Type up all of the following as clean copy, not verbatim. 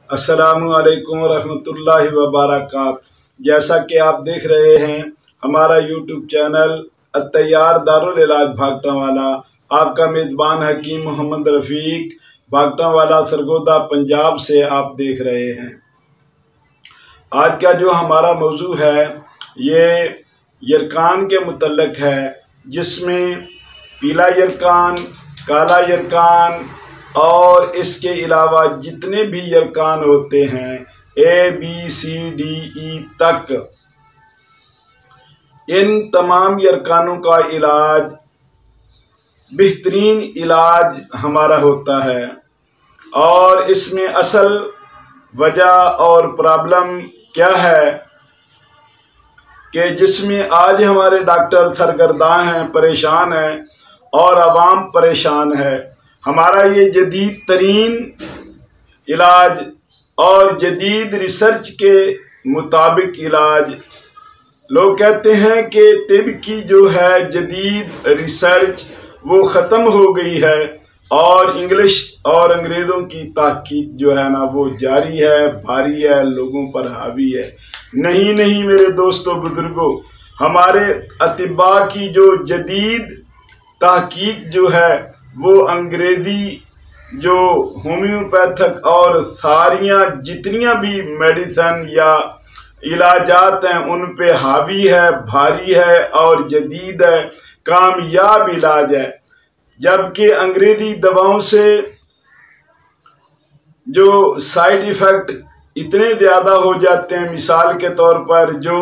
अस्सलामु अलैकुम रहमतुल्लाहि व बरकातहू। जैसा कि आप देख रहे हैं हमारा यूट्यूब चैनल अत्तैयार दारुल इलाज भागटावाला, आपका मेज़बान हकीम मोहम्मद रफ़ीक भागटावाला सरगोदा पंजाब से आप देख रहे हैं। आज का जो हमारा मौजू है ये यरकान के मुतल्लक है, जिसमें पीला यरकान, काला यरकान और इसके अलावा जितने भी यरकान होते हैं ABCDE तक, इन तमाम यरकानों का इलाज बेहतरीन इलाज हमारा होता है। और इसमें असल वजह और प्रॉब्लम क्या है कि जिसमें आज हमारे डॉक्टर सरगर्दा हैं, परेशान हैं और आवाम परेशान है। हमारा ये जदीद तरीन इलाज और जदीद रिसर्च के मुताबिक इलाज, लोग कहते हैं कि तिब की जो है जदीद रिसर्च वो ख़त्म हो गई है और इंग्लिश और अंग्रेज़ों की तहकीक जो है ना वो जारी है, भारी है, लोगों पर हावी है। नहीं मेरे दोस्तों बुजुर्गों, हमारे अतिबा की जो जदीद तहकीक जो है वो अंग्रेज़ी जो होम्योपैथिक और सारियाँ जितनियाँ भी मेडिसन या इलाजात हैं उन पे हावी है, भारी है और जदीद है, कामयाब इलाज है। जबकि अंग्रेज़ी दवाओं से जो साइड इफ़ेक्ट इतने ज़्यादा हो जाते हैं, मिसाल के तौर पर जो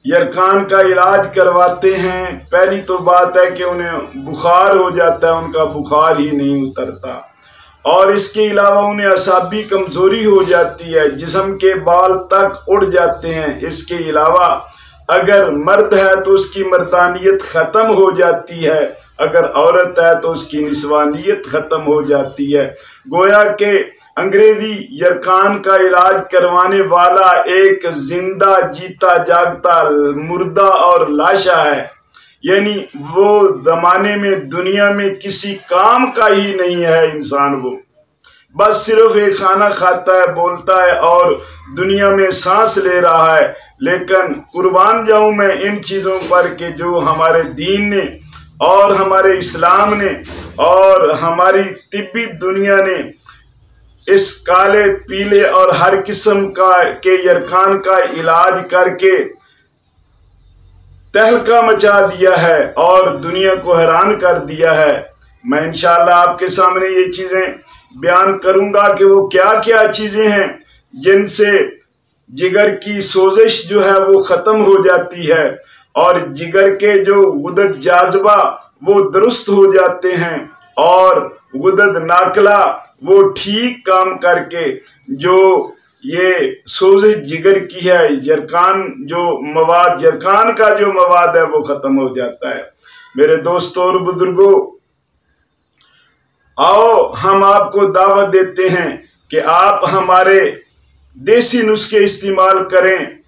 यरकान का इलाज करवाते हैं, पहली तो बात है कि उन्हें बुखार हो जाता है, उनका बुखार ही नहीं उतरता। और इसके अलावा उन्हें असाबी कमज़ोरी हो जाती है, जिस्म के बाल तक उड़ जाते हैं। इसके अलावा अगर मर्द है तो उसकी मर्दानियत ख़त्म हो जाती है, अगर औरत है तो उसकी निस्वानियत ख़त्म हो जाती है। गोया के अंग्रेज़ी यरकान का इलाज करवाने वाला एक जिंदा जीता जागता मुर्दा और लाशा है, यानी वो ज़माने में दुनिया में किसी काम का ही नहीं है इंसान। वो बस सिर्फ एक खाना खाता है, बोलता है और दुनिया में सांस ले रहा है। लेकिन कुर्बान जाऊं मैं इन चीज़ों पर कि जो हमारे दीन ने और हमारे इस्लाम ने और हमारी तिब्बी दुनिया ने इस काले पीले और हर किस्म के यरकान का इलाज करके तहलका मचा दिया है और दुनिया को हैरान कर दिया है। मैं इंशाअल्लाह आपके सामने ये चीज़ें बयान करूंगा कि वो क्या क्या चीज़ें हैं जिनसे जिगर की सोजिश जो है वो ख़त्म हो जाती है और जिगर के जो गुदद जाज़बा वो दुरुस्त हो जाते हैं और गुदद नाकला वो ठीक काम करके जो ये सोजिश जिगर की है, यरकान जो मवाद, यरकान का जो मवाद है वो ख़त्म हो जाता है। मेरे दोस्तों और बुजुर्गों, आओ हम आपको दावत देते हैं कि आप हमारे देसी नुस्खे इस्तेमाल करें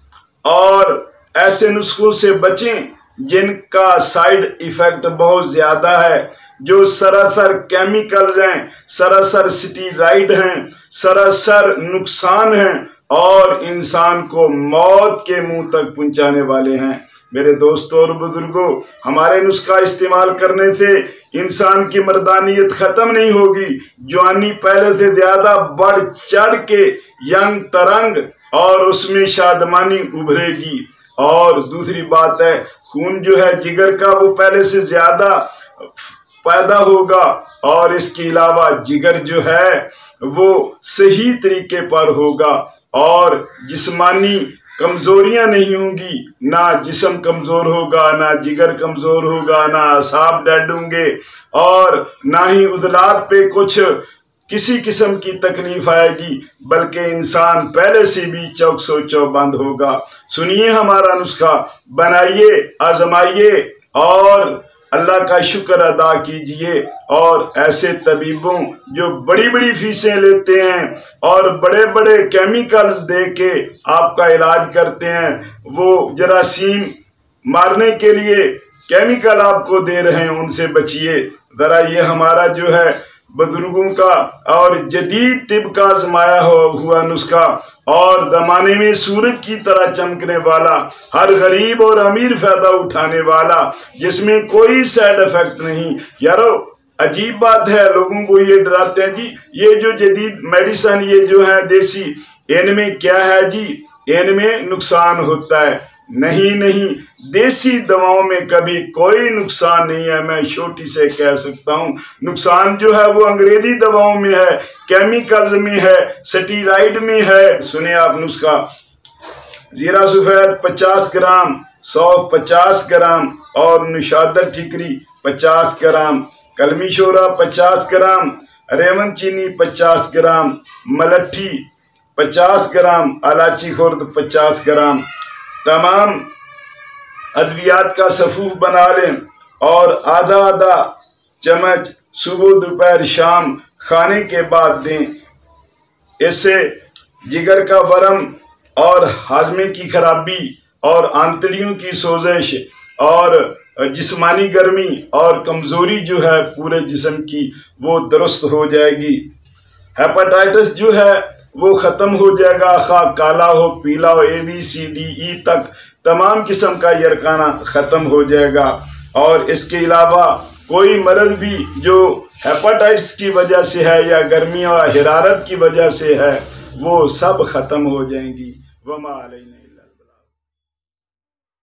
और ऐसे नुस्खों से बचें जिनका साइड इफ़ेक्ट बहुत ज़्यादा है, जो सरासर केमिकल्स हैं, सरासर स्टेरॉइड हैं, सरासर नुकसान हैं और इंसान को मौत के मुंह तक पहुंचाने वाले हैं। मेरे दोस्तों और बुजुर्गों, हमारे नुस्खा इस्तेमाल करने से इंसान की मर्दानियत ख़त्म नहीं होगी, जवानी पहले से ज़्यादा बढ़ चढ़ के यंग तरंग और उसमें शादमानी उभरेगी। और दूसरी बात है, खून जो है जिगर का वो पहले से ज़्यादा पैदा होगा और इसके अलावा जिगर जो है वो सही तरीके पर होगा और जिस्मानी कमज़ोरियां नहीं होंगी, ना जिस्म कमज़ोर होगा, ना जिगर कमज़ोर होगा, ना असाब डेड होंगे और ना ही उज़लात पे कुछ किसी किस्म की तकलीफ आएगी, बल्कि इंसान पहले से भी चौक सौ चौबंद होगा। सुनिए हमारा नुस्खा, बनाइए, आजमाइए और अल्लाह का शुक्र अदा कीजिए। और ऐसे तबीबों जो बड़ी बड़ी फीसें लेते हैं और बड़े बड़े केमिकल्स दे के आपका इलाज करते हैं, वो जरासीम मारने के लिए केमिकल आपको दे रहे हैं, उनसे बचिए। ज़रा ये हमारा जो है बुजुर्गों का और जदीद तिब का आजमाया हुआ नुस्खा और जमाने में सूरज की तरह चमकने वाला, हर गरीब और अमीर फायदा उठाने वाला, जिसमें कोई साइड इफेक्ट नहीं। यारो अजीब बात है, लोगों को ये डराते हैं जी ये जो जदीद मेडिसिन ये जो है देसी, इनमें क्या है जी, इनमें नुकसान होता है। नहीं नहीं, देसी दवाओं में कभी कोई नुकसान नहीं है। मैं छोटी से कह सकता हूँ, नुकसान जो है वो अंग्रेजी दवाओं में है, केमिकल्स में है, स्टेरॉइड में है। सुनिए आप नुस्खा, जीरा सफेद 50 ग्राम, सौंफ 50 ग्राम और निशादर ठिकरी 50 ग्राम, कलमी शोरा 50 ग्राम, रेवन चीनी 50 ग्राम, मलट्ठी 50 ग्राम, इलायची खुर्द 50 ग्राम। तमाम अद्वियात का सफूफ बना लें और आधा आधा चम्मच सुबह दोपहर शाम खाने के बाद दें। इससे जिगर का वरम और हाजमे की खराबी और आंतड़ियों की सोजिश और जिस्मानी गर्मी और कमजोरी जो है पूरे जिस्म की वो दुरुस्त हो जाएगी। हेपेटाइटिस जो है वो ख़त्म हो जाएगा, खा काला हो पीला हो, ABCDE तक तमाम किस्म का यरकाना ख़त्म हो जाएगा। और इसके अलावा कोई मर्ज भी जो हेपेटाइटिस की वजह से है या गर्मी और हरारत की वजह से है वो सब ख़त्म हो जाएंगी। वमा अलैना।